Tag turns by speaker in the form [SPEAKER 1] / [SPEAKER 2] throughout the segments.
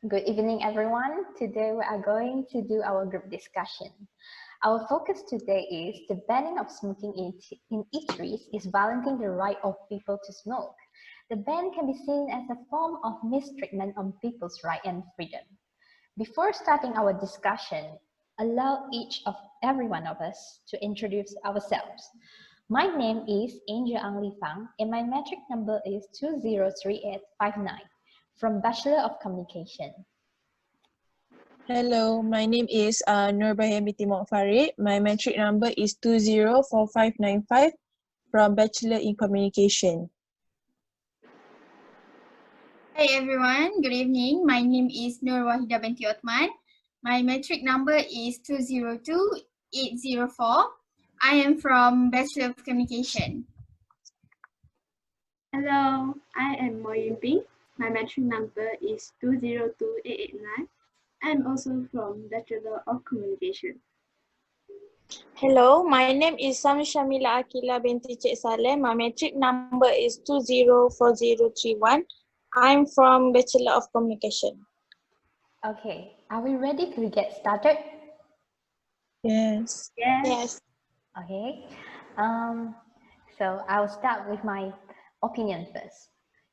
[SPEAKER 1] Good evening, everyone. Today we are going to do our group discussion. Our focus today is the banning of smoking in eateries is violating the right of people to smoke. The ban can be seen as a form of mistreatment on people's right and freedom. Before starting our discussion, allow every one of us to introduce ourselves. My name is Angel Ang Li Fang, and my metric number is 203859 from Bachelor of Communication.
[SPEAKER 2] Hello, my name is BINTI FARIT. My metric number is 204595 from Bachelor in Communication.
[SPEAKER 3] Hi everyone, good evening. My name is WAHIDAH binti OTHMAN. My metric number is 202804. I am from Bachelor of Communication.
[SPEAKER 4] Hello, I am MOHD. My metric number is 202889. I am also from Bachelor of Communication.
[SPEAKER 5] Hello, my name is SAMZULSYAMILA AQILAH binti SALLEH. My metric number is 204031. I'm from Bachelor of Communication.
[SPEAKER 1] Okay, are we ready to get started?
[SPEAKER 2] Yes.
[SPEAKER 5] Yes.
[SPEAKER 1] Okay, so I'll start with my opinion first.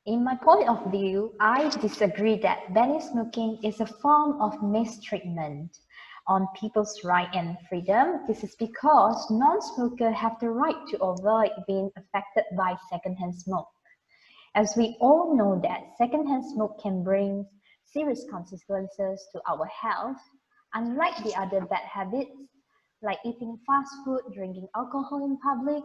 [SPEAKER 1] In my point of view, I disagree that banning smoking is a form of mistreatment on people's right and freedom. This is because non-smokers have the right to avoid being affected by secondhand smoke. As we all know that secondhand smoke can bring serious consequences to our health, unlike the other bad habits, like eating fast food, drinking alcohol in public,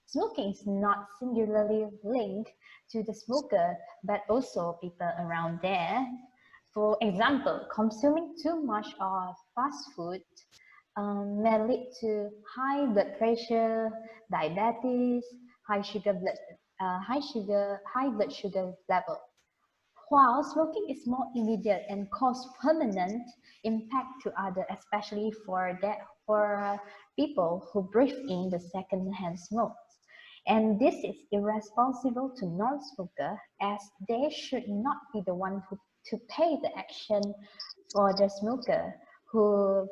[SPEAKER 1] smoking is not singularly linked to the smoker, but also people around there. For example, consuming too much of fast food may lead to high blood pressure, diabetes, high blood sugar level. While smoking is more immediate and cause permanent impact to others, especially for people who breathe in the second-hand smoke. And this is irresponsible to non-smokers, as they should not be the one to pay the action for the smoker who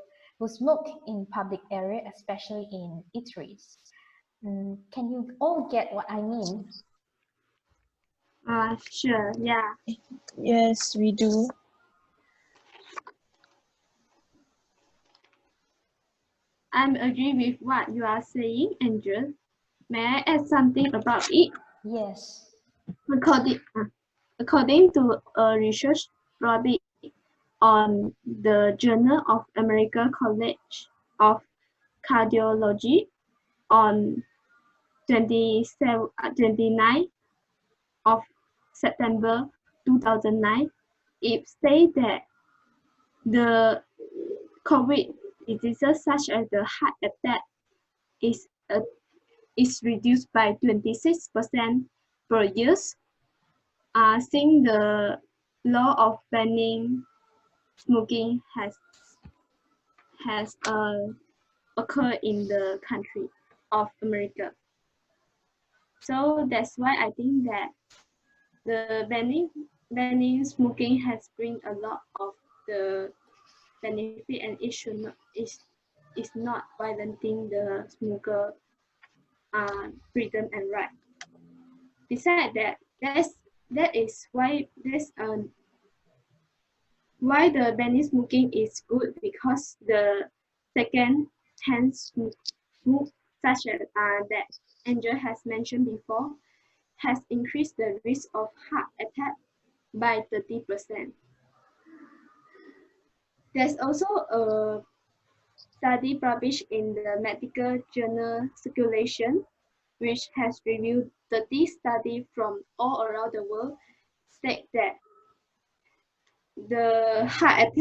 [SPEAKER 1] smoke in public area, especially in eateries. Can you all get what I mean?
[SPEAKER 4] Sure, yeah.
[SPEAKER 2] Yes, we do.
[SPEAKER 4] I'm agree with what you are saying, Angel. May I add something about it?
[SPEAKER 1] Yes.
[SPEAKER 4] According to a research product on the Journal of American College of Cardiology on 29th of September 2009, it states that the COVID diseases such as the heart attack is reduced by 26% per year. Since the law of banning smoking has occurred in the country of America. So that's why I think that the banning smoking has bring a lot of the benefit, and it should not is not violating the smoker freedom and right. Besides that, that is why why the banning smoking is good, because the second hand smoke such as that Angel has mentioned before has increased the risk of heart attack by 30%. There's also a study published in the medical journal Circulation, which has reviewed 30 studies from all around the world, state that the heart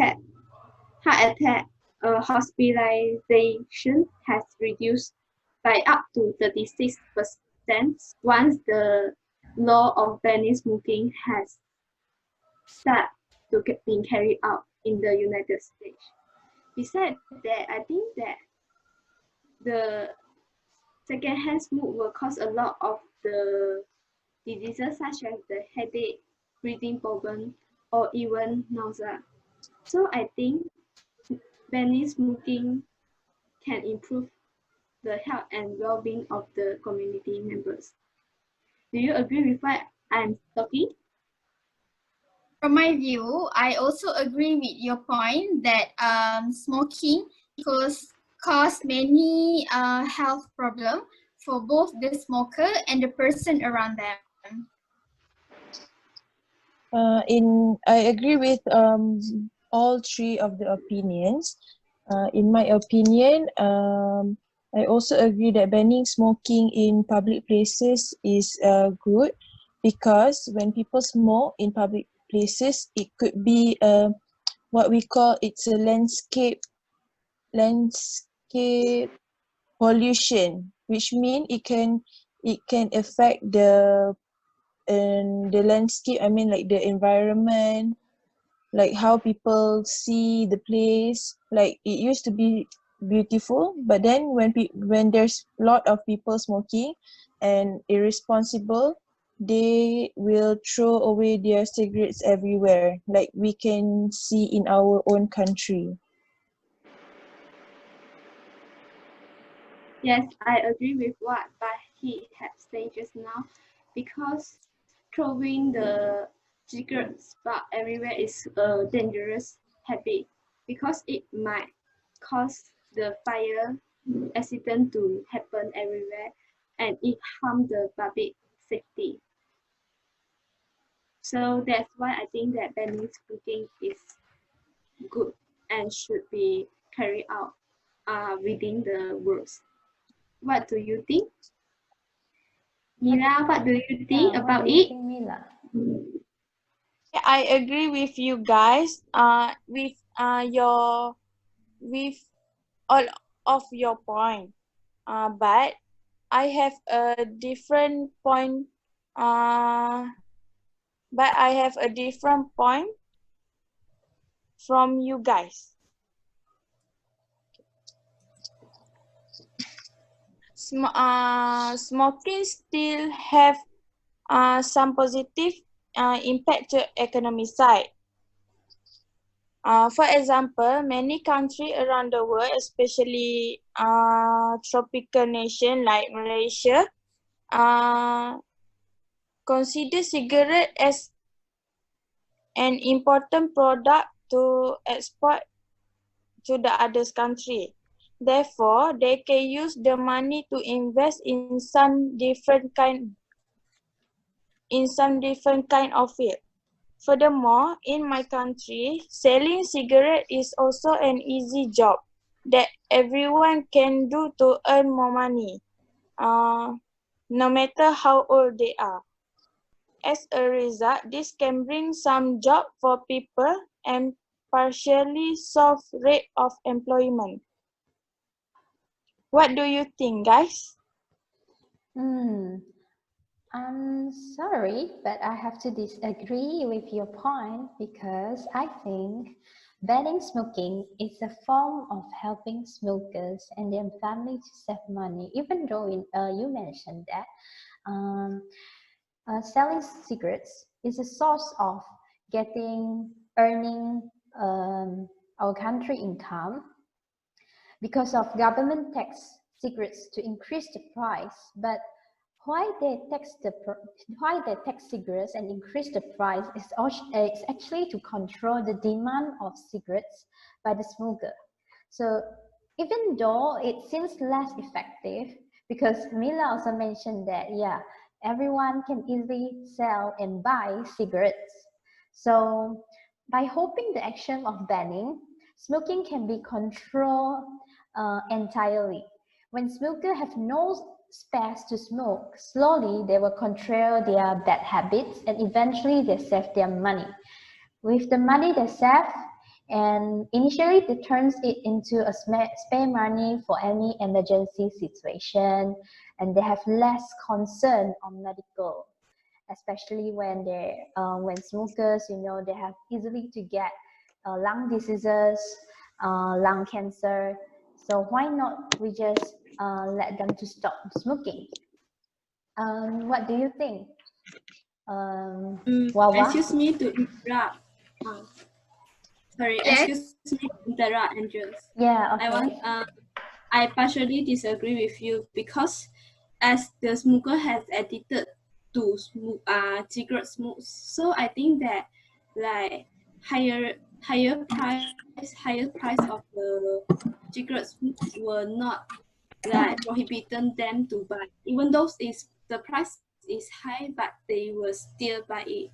[SPEAKER 4] attack hospitalization has reduced by up to 36% once the law of banning smoking has started to being carried out in the United States. Besides that, I think that the secondhand smoke will cause a lot of the diseases such as the headache, breathing problem, or even nausea. So I think banning smoking can improve the health and well-being of the community members. Do you agree with what I'm talking?
[SPEAKER 3] From my view, I also agree with your point that smoking cause many health problems for both the smoker and the person around them.
[SPEAKER 2] I agree with all three of the opinions. In my opinion, I also agree that banning smoking in public places is good, because when people smoke in public places, it could be what we call it's a landscape pollution, which means it can affect the landscape. I mean, like the environment, like how people see the place. Like it used to be beautiful, but then when there's a lot of people smoking and irresponsible, they will throw away their cigarettes everywhere, like we can see in our own country.
[SPEAKER 4] Yes, I agree with what he had said just now, because throwing the cigarettes butt everywhere is a dangerous habit, because it might cause the fire accident to happen everywhere, and it harm the public safety. So that's why I think that banning smoking is good and should be carried out within the rules. What do you think? Mila, what do you think
[SPEAKER 1] Yeah,
[SPEAKER 4] about
[SPEAKER 1] what do you
[SPEAKER 4] it?
[SPEAKER 1] think, Mila?
[SPEAKER 5] I agree with you guys. With all of your point. But I have a different point. But I have a different point from you guys. Smoking still have some positive impact to economy side. For example, many countries around the world, especially tropical nation like Malaysia, consider cigarette as an important product to export to the other country. Therefore, they can use the money to invest in some different kind of field. Furthermore, in my country, selling cigarette is also an easy job that everyone can do to earn more money, no matter how old they are. As a result, this can bring some job for people and partially solve rate of employment. What do you think, guys?
[SPEAKER 1] I'm sorry, but I have to disagree with your point, because I think banning smoking is a form of helping smokers and their family to save money, even though you mentioned that selling cigarettes is a source of earning our country income because of government tax cigarettes to increase the price. But why they tax cigarettes and increase the price is actually to control the demand of cigarettes by the smoker. So even though it seems less effective, because Mila also mentioned that, yeah, everyone can easily sell and buy cigarettes. So by hoping the action of banning, smoking can be controlled entirely. When smokers have no space to smoke, slowly they will control their bad habits, and eventually they save their money. With the money they save, and initially they turns it into a spare money for any emergency situation, and they have less concern on medical, especially when smokers, they have easily to get lung diseases, lung cancer. So why not we just let them to stop smoking? What do you think? Wawa?
[SPEAKER 4] Excuse me to interrupt. Sorry,
[SPEAKER 3] Yes.
[SPEAKER 4] excuse me, interrupt, Angels.
[SPEAKER 1] Yeah,
[SPEAKER 4] I want,
[SPEAKER 1] okay.
[SPEAKER 4] I partially disagree with you because as the smoker has addicted to cigarette smoke, so I think that like higher price of the cigarette smoke will not like prohibiting them to buy, even though is the price is high, but they will still buy it.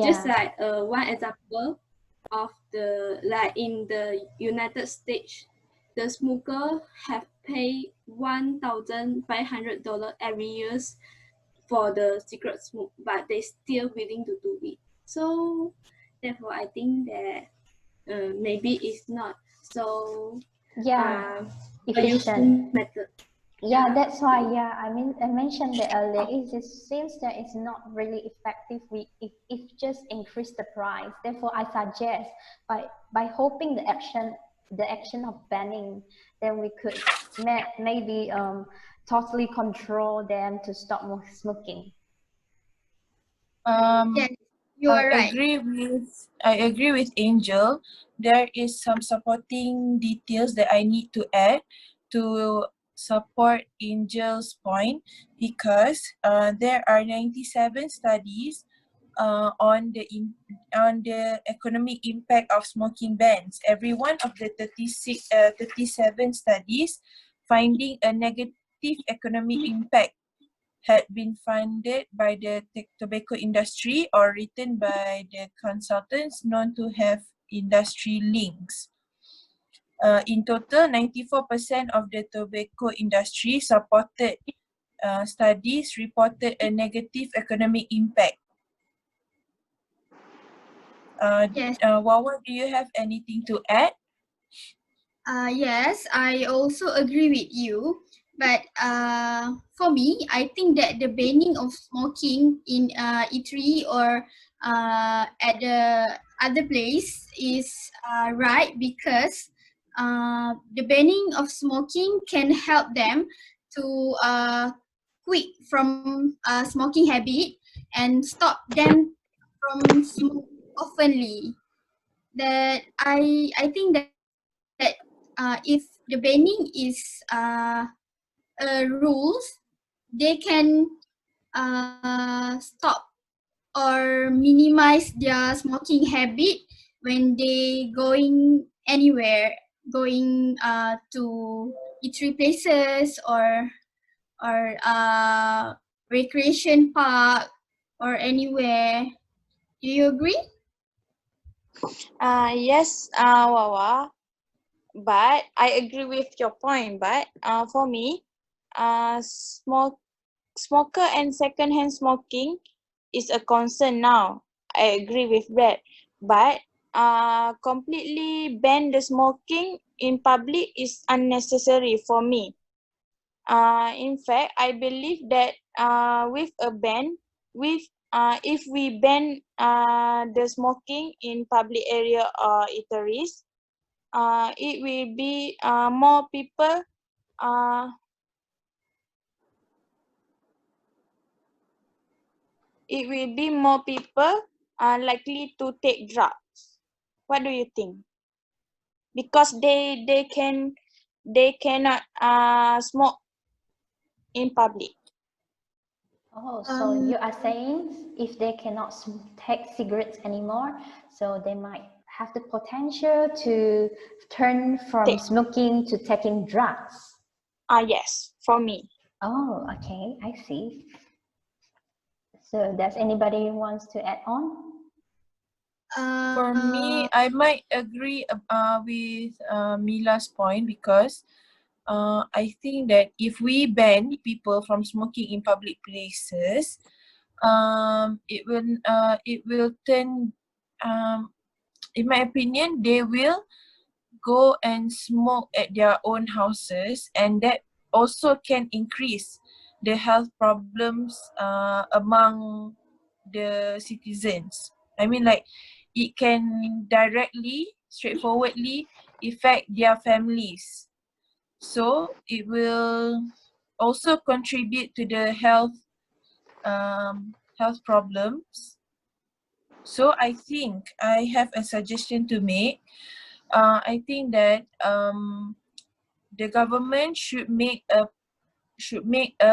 [SPEAKER 4] Just
[SPEAKER 1] Yeah.
[SPEAKER 4] like one example of the like in the United States, the smoker have paid $1,500 every year for the cigarette smoke, but they still willing to do it. So therefore, I think that maybe it's not so
[SPEAKER 1] Yeah.
[SPEAKER 4] a useful
[SPEAKER 1] Efficient.
[SPEAKER 4] method.
[SPEAKER 1] Yeah, that's why. Yeah, I mean, I mentioned that earlier. It just seems that it's not really effective. If just increase the price. Therefore, I suggest by hoping the action of banning, then we could maybe totally control them to stop smoking.
[SPEAKER 3] Yes,
[SPEAKER 2] Um,
[SPEAKER 3] you
[SPEAKER 2] I
[SPEAKER 3] are right.
[SPEAKER 2] agree with Angel. There is some supporting details that I need to add to support Angel's point, because there are 97 studies on the economic impact of smoking bans. Every one of the 37 studies finding a negative economic impact had been funded by the tobacco industry or written by the consultants known to have industry links. In total, 94% of the tobacco industry supported studies reported a negative economic impact.
[SPEAKER 3] Yes.
[SPEAKER 2] Wawa, do you have anything to add?
[SPEAKER 3] Yes, I also agree with you. But for me, I think that the banning of smoking in eatery or at the other place is right, because the banning of smoking can help them to quit from smoking habit and stop them from smoke oftenly. That I think that if the banning is rules, they can stop or minimize their smoking habit when they going anywhere, going to eatery places or recreation park or anywhere. Do you agree?
[SPEAKER 5] Yes, Wawa, but I agree with your point. But for me, smoker and secondhand smoking is a concern now. I agree with that. But completely ban the smoking in public is unnecessary for me. In fact, I believe that with a ban, with if we ban the smoking in public area or eateries, it will be more people. It will be more people likely to take drugs. What do you think? Because they cannot smoke in public.
[SPEAKER 1] Oh, so
[SPEAKER 3] Um,
[SPEAKER 1] you are saying if they cannot take cigarettes anymore, so they might have the potential to turn from
[SPEAKER 5] Take
[SPEAKER 1] smoking to taking drugs.
[SPEAKER 5] yes, for me.
[SPEAKER 1] Oh, okay, I see. So does anybody wants to add on?
[SPEAKER 2] For me, I might agree with Mila's point, because I think that if we ban people from smoking in public places, it will turn, in my opinion, they will go and smoke at their own houses, and that also can increase the health problems among the citizens. I mean, like, it can directly, straightforwardly affect their families. So it will also contribute to the health problems. So I think I have a suggestion to make. I think that the government should make a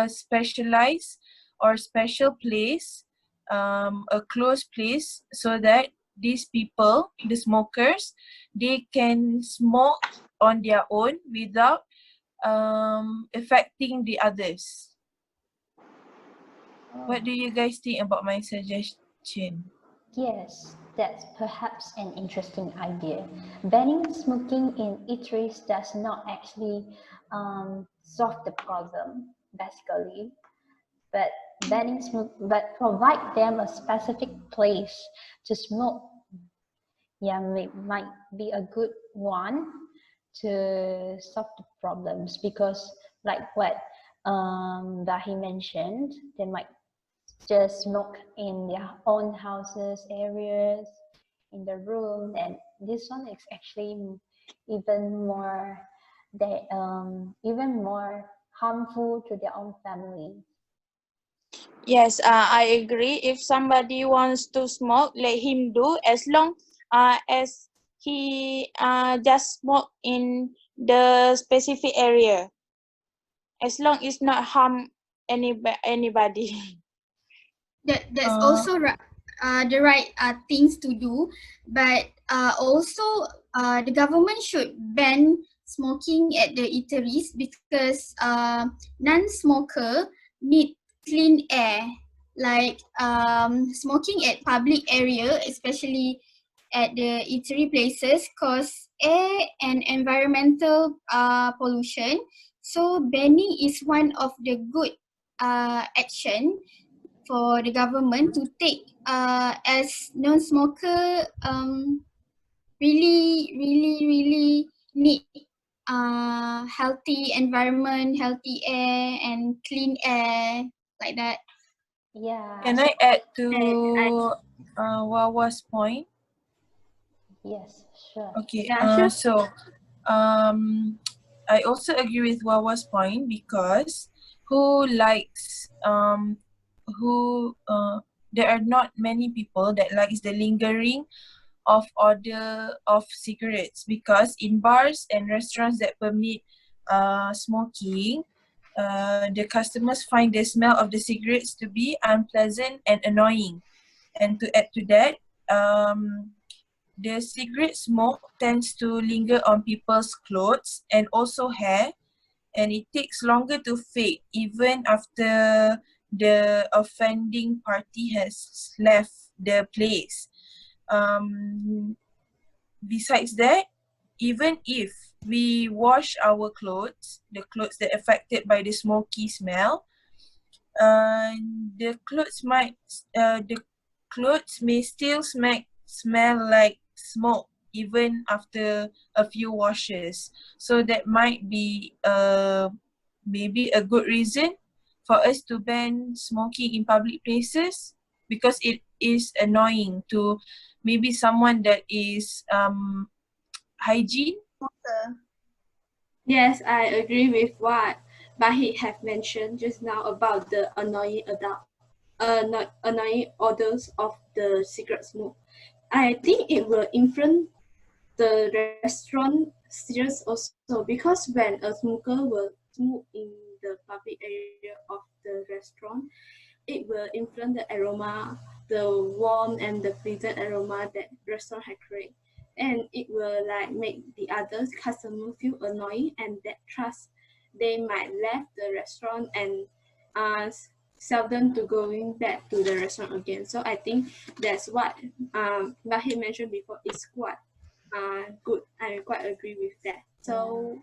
[SPEAKER 2] specialized or special place, a closed place, so that these people, the smokers, they can smoke on their own without affecting the others. What do you guys think about my suggestion?
[SPEAKER 1] Yes, that's perhaps an interesting idea. Banning smoking in eateries does not actually solve the problem, basically, but but provide them a specific place to smoke. Yeah, might be a good one to solve the problems, because like what Dahi mentioned, they might just smoke in their own houses, areas, in the room, and this one is actually even more even more harmful to their own family.
[SPEAKER 5] Yes, I agree. If somebody wants to smoke, let him do, as long as he just smoke in the specific area, as long it's not harm anybody.
[SPEAKER 3] That's also the right things to do, but also the government should ban smoking at the eateries, because non-smoker need clean air. Like smoking at public area, especially at the eatery places, cause air and environmental pollution. So banning is one of the good action for the government to take, as non-smoker really need healthy environment, healthy air and clean air, like that.
[SPEAKER 1] Yeah.
[SPEAKER 2] Can I add to
[SPEAKER 4] I-
[SPEAKER 2] Wawa's point?
[SPEAKER 1] Yes, sure.
[SPEAKER 2] Okay,
[SPEAKER 4] Yeah, sure.
[SPEAKER 2] so I also agree with Wawa's point, because who likes there are not many people that likes the lingering of order of cigarettes, because in bars and restaurants that permit smoking, the customers find the smell of the cigarettes to be unpleasant and annoying. And to add to that, the cigarette smoke tends to linger on people's clothes and also hair, and it takes longer to fade even after the offending party has left the place. Besides that, even if we wash our clothes, the clothes that are affected by the smoky smell, the clothes may still smell like smoke even after a few washes. So that might be maybe a good reason for us to ban smoking in public places, because it is annoying to maybe someone that is hygiene.
[SPEAKER 4] Yes, I agree with what Bahi have mentioned just now about the not annoying odors of the cigarette smoke. I think it will influence the restaurant steers also, because when a smoker will smoke in the public area of the restaurant, it will influence the aroma, the warm and the pleasant aroma that restaurant had created. And it will like make the other customer feel annoying, and that trust they might left the restaurant and seldom to going back to the restaurant again. So I think that's what Bahid mentioned before is quite good. I quite agree with that. So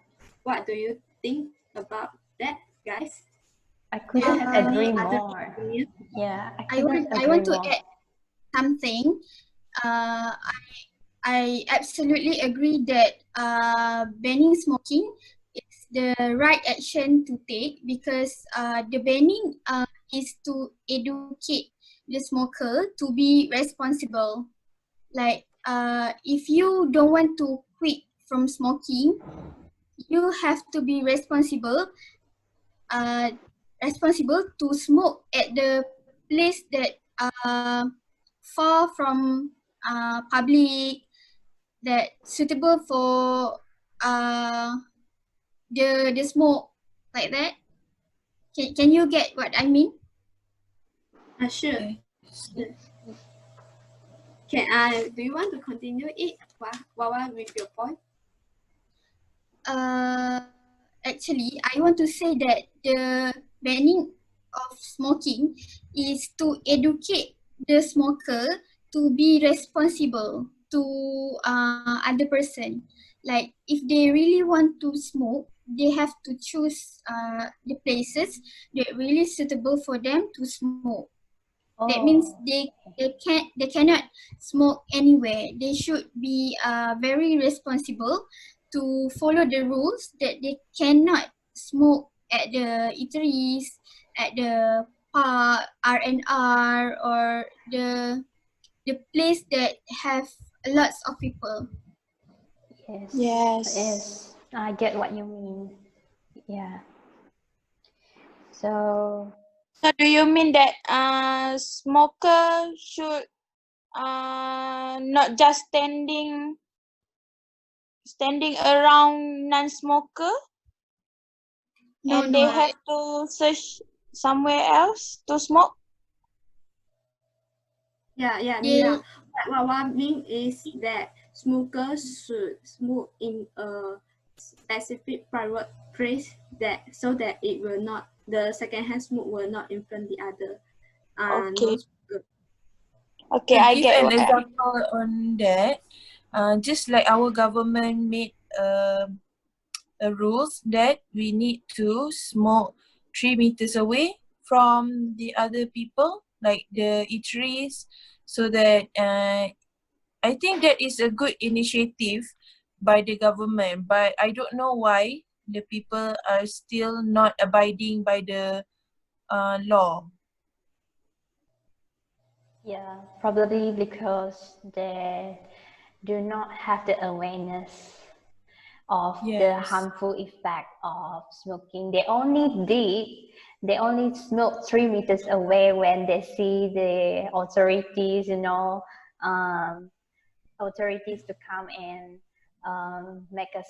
[SPEAKER 4] what do you think about that, guys?
[SPEAKER 1] I
[SPEAKER 4] Do you
[SPEAKER 1] couldn't
[SPEAKER 4] have
[SPEAKER 1] agree
[SPEAKER 4] any other
[SPEAKER 1] more.
[SPEAKER 4] opinion?
[SPEAKER 1] Yeah,
[SPEAKER 3] I want to
[SPEAKER 1] more.
[SPEAKER 3] add something. Uh, I absolutely agree that banning smoking is the right action to take, because the banning is to educate the smoker to be responsible. Like if you don't want to quit from smoking, you have to be responsible to smoke at the place that far from public, that suitable for the smoke like that. Can you get what I mean?
[SPEAKER 4] Sure.
[SPEAKER 2] Okay.
[SPEAKER 4] Sure. Do you want to continue it, Wawa, with your point?
[SPEAKER 3] Actually, I want to say that the banning of smoking is to educate the smoker to be responsible to other person. Like if they really want to smoke, they have to choose the places that really suitable for them to smoke. That means they cannot smoke anywhere. They should be very responsible to follow the rules that they cannot smoke at the eateries, at the park, R&R, or the place that have lots of people.
[SPEAKER 1] Yes.
[SPEAKER 5] Yes.
[SPEAKER 1] Yes. I get what you mean. Yeah. So
[SPEAKER 5] So do you mean that smoker should not just standing around non-smoker,
[SPEAKER 3] No,
[SPEAKER 5] and
[SPEAKER 3] no.
[SPEAKER 5] they have to search somewhere else to smoke?
[SPEAKER 4] Yeah,
[SPEAKER 3] They,
[SPEAKER 4] What I mean is that smokers should smoke in a specific private place so that it will not, the secondhand smoke will not influence the other
[SPEAKER 5] Okay.
[SPEAKER 4] non-smoker.
[SPEAKER 5] Okay,
[SPEAKER 2] To
[SPEAKER 5] I
[SPEAKER 2] give
[SPEAKER 5] get
[SPEAKER 2] an
[SPEAKER 5] what.
[SPEAKER 2] example on that, just like our government made a rules that we need to smoke 3 meters away from the other people, like the eateries, so that I think that is a good initiative by the government, but I don't know why the people are still not abiding by the law.
[SPEAKER 1] yeah, probably because they do not have the awareness of the
[SPEAKER 2] Yes.
[SPEAKER 1] harmful effect of smoking. They only smoke 3 meters away when they see the authorities, authorities to come and make a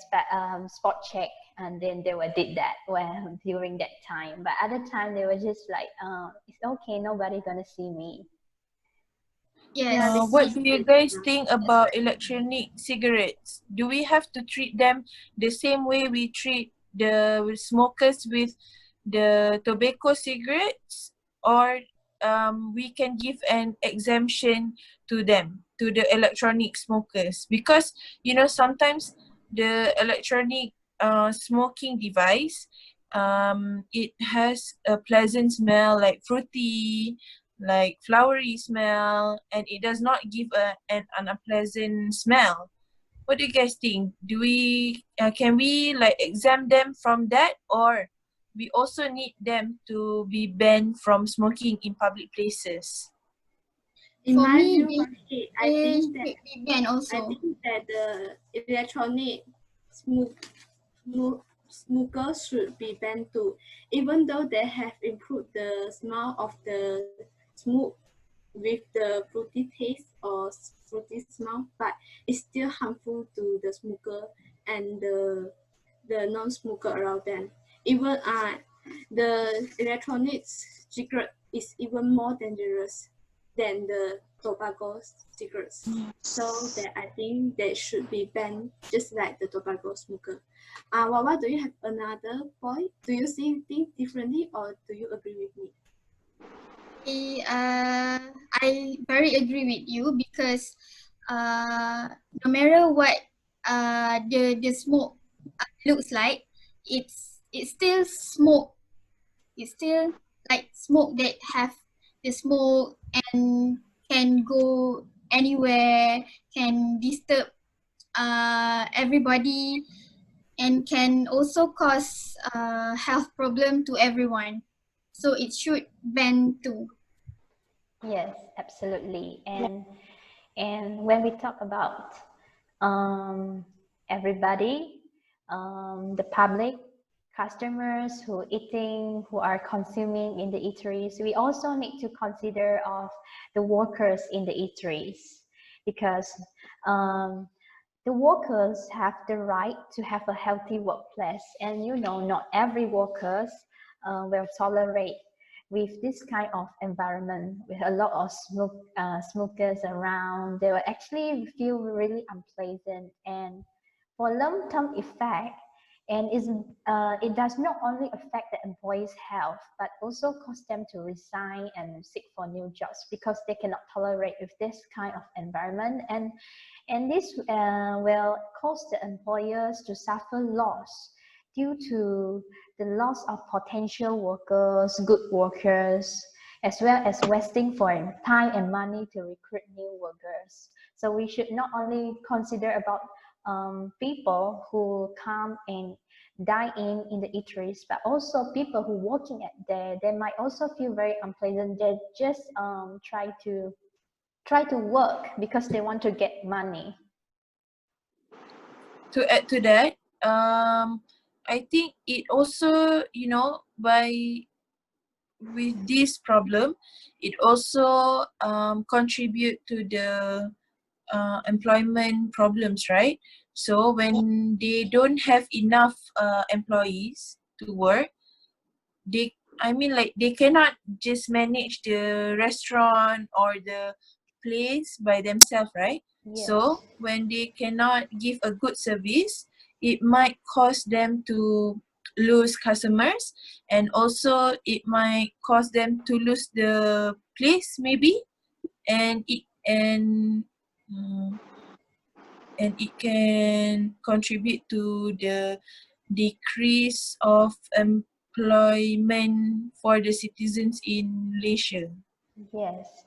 [SPEAKER 1] spot check, and then they will did that when during that time. But other time they were just like, it's okay, nobody gonna see me.
[SPEAKER 3] yes.
[SPEAKER 2] What do you guys think about electronic cigarettes? Do we have to treat them the same way we treat the smokers with the tobacco cigarettes, or we can give an exemption to them, to the electronic smokers? Because sometimes the electronic smoking device, it has a pleasant smell, like fruity, like flowery smell, and it does not give an unpleasant smell. What do you guys think? Do we can we like exempt them from that, or we also need them to be banned from smoking in public places?
[SPEAKER 4] In
[SPEAKER 3] For
[SPEAKER 4] my
[SPEAKER 3] me,
[SPEAKER 4] view, I
[SPEAKER 3] they
[SPEAKER 4] think
[SPEAKER 3] should
[SPEAKER 4] that
[SPEAKER 3] be banned also.
[SPEAKER 4] the electronic smokers should be banned too, even though they have improved the smell of the smoke with the fruity taste or fruity smell, but it's still harmful to the smoker and the non-smoker around them. Even the electronic cigarette is even more dangerous than the tobacco cigarettes. So that I think they should be banned just like the tobacco smoker. Wawa, do you have another point? Do you see things differently or do you agree with me?
[SPEAKER 3] I very agree with you because no matter what the smoke looks like, it's still smoke. It's still like smoke that have the smoke and can go anywhere, can disturb everybody, and can also cause health problem to everyone. So it should ban too.
[SPEAKER 1] Yes, absolutely. And when we talk about everybody, the public customers who eating, who are consuming in the eateries. We also need to consider of the workers in the eateries, because the workers have the right to have a healthy workplace, and not every workers will tolerate with this kind of environment with a lot of smokers around. They will actually feel really unpleasant, and for long-term effect, and it does not only affect the employees' health, but also cause them to resign and seek for new jobs, because they cannot tolerate with this kind of environment, and this will cause the employers to suffer loss due to the loss of potential workers, good workers, as well as wasting for time and money to recruit new workers. So we should not only consider about people who come and dine in the eateries, but also people who working at there. They might also feel very unpleasant. They just try to work because they want to get money.
[SPEAKER 2] To add to that, I think it also, with this problem, it also contribute to the employment problems, right? So when they don't have enough employees to work, they cannot just manage the restaurant or the place by themselves, right?
[SPEAKER 1] Yes.
[SPEAKER 2] So when they cannot give a good service, it might cause them to lose customers, and also it might cause them to lose the place maybe, and it can contribute to the decrease of employment for the citizens in Malaysia.
[SPEAKER 1] Yes.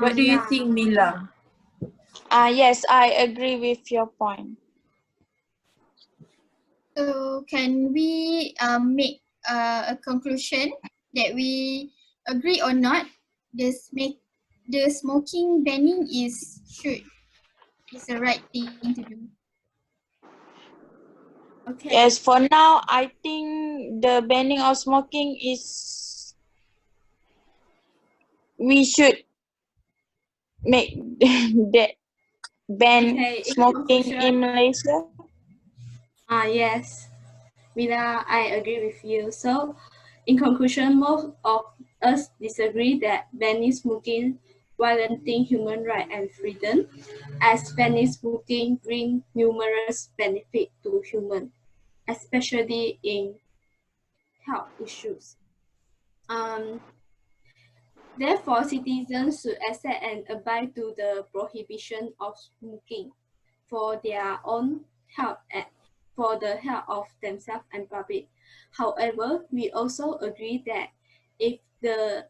[SPEAKER 2] What do you
[SPEAKER 4] Yeah.
[SPEAKER 2] think, Mila?
[SPEAKER 5] Yes, I agree with your point.
[SPEAKER 3] So can we make a conclusion that we agree or not? The smoking banning is the right thing to do.
[SPEAKER 4] Okay.
[SPEAKER 5] Yes, for now, I think the banning of smoking is, we should make that ban
[SPEAKER 4] Okay, in
[SPEAKER 5] smoking
[SPEAKER 4] conclusion,
[SPEAKER 5] in Malaysia.
[SPEAKER 4] Yes, Mila, I agree with you. So, in conclusion, most of us disagree that banning smoking violating human rights and freedom, as banning smoking brings numerous benefits to humans, especially in health issues. Therefore, citizens should accept and abide to the prohibition of smoking for their own health and for the health of themselves and public. However, we also agree that if the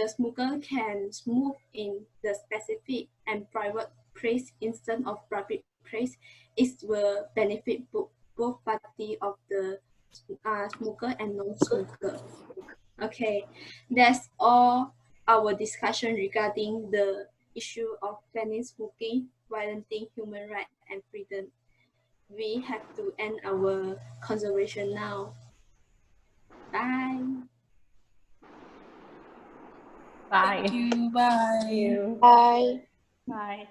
[SPEAKER 4] smoker can smoke in the specific and private place instead of public place, it will benefit both parties of the smoker and non-smoker. Okay, that's all our discussion regarding the issue of banning smoking, violating human rights and freedom. We have to end our conversation now. Bye.
[SPEAKER 1] Bye.
[SPEAKER 2] Thank you. Bye.
[SPEAKER 1] Thank you.
[SPEAKER 5] Bye.
[SPEAKER 1] Bye.